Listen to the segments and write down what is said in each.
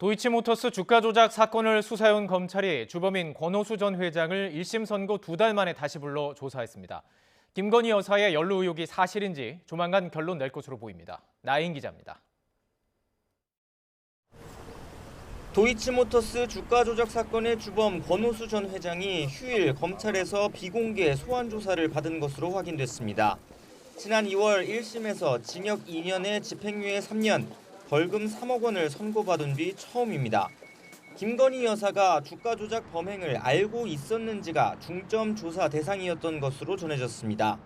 도이치모터스 주가 조작 사건을 수사해온 검찰이 주범인 권오수 전 회장을 1심 선고 2달 만에 다시 불러 조사했습니다. 김건희 여사의 연루 의혹이 사실인지 조만간 결론 낼 것으로 보입니다. 나인 기자입니다. 도이치모터스 주가 조작 사건의 주범 권오수 전 회장이 휴일 검찰에서 비공개 소환 조사를 받은 것으로 확인됐습니다. 지난 2월 1심에서 징역 2년에 집행유예 3년, 벌금 3억 원을 선고받은 뒤 처음입니다. 김건희 여사가 주가 조작 범행을 알고 있었는지가 중점 조사 대상이었던 것으로 전해졌습니다.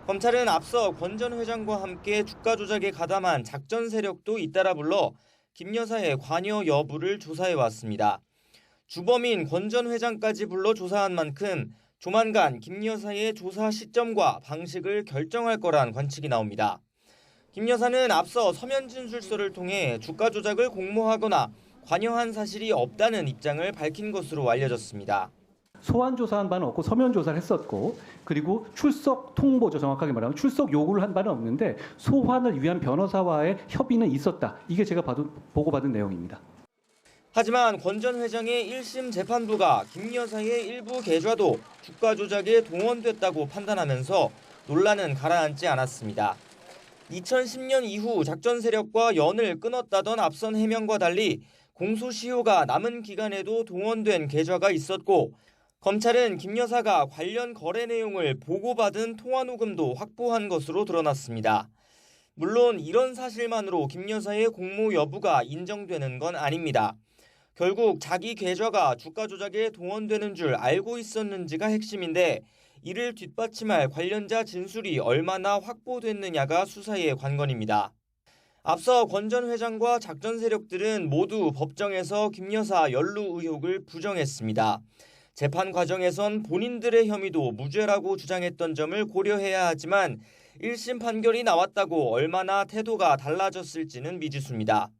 검찰은 앞서 권 전 회장과 함께 주가 조작에 가담한 작전 세력도 잇따라 불러 김 여사의 관여 여부를 조사해왔습니다. 주범인 권 전 회장까지 불러 조사한 만큼 조만간 김 여사의 조사 시점과 방식을 결정할 거란 관측이 나옵니다. 김 여사는 앞서 서면 진술서를 통해 주가 조작을 공모하거나 관여한 사실이 없다는 입장을 밝힌 것으로 알려졌습니다. 소환 조사한 바는 없고 서면 조사를 했었고, 그리고 출석 통보죠. 정확하게 말하면 출석 요구를 한 바는 없는데 소환을 위한 변호사와의 협의는 있었다. 이게 제가 보고받은 내용입니다. 하지만 권 전 회장의 1심 재판부가 김 여사의 일부 계좌도 주가 조작에 동원됐다고 판단하면서 논란은 가라앉지 않았습니다. 2010년 이후 작전 세력과 연을 끊었다던 앞선 해명과 달리 공소시효가 남은 기간에도 동원된 계좌가 있었고, 검찰은 김 여사가 관련 거래 내용을 보고받은 통화녹음도 확보한 것으로 드러났습니다. 물론 이런 사실만으로 김 여사의 공모 여부가 인정되는 건 아닙니다. 결국 자기 계좌가 주가 조작에 동원되는 줄 알고 있었는지가 핵심인데, 이를 뒷받침할 관련자 진술이 얼마나 확보됐느냐가 수사의 관건입니다. 앞서 권 전 회장과 작전 세력들은 모두 법정에서 김 여사 연루 의혹을 부정했습니다. 재판 과정에선 본인들의 혐의도 무죄라고 주장했던 점을 고려해야 하지만 1심 판결이 나왔다고 얼마나 태도가 달라졌을지는 미지수입니다.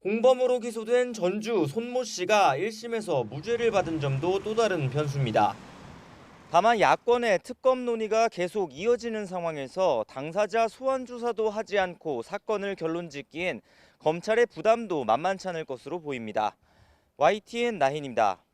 공범으로 기소된 전주 손모 씨가 1심에서 무죄를 받은 점도 또 다른 변수입니다. 다만 야권의 특검 논의가 계속 이어지는 상황에서 당사자 소환 조사도 하지 않고 사건을 결론짓기엔 검찰의 부담도 만만치 않을 것으로 보입니다. YTN 나인입니다.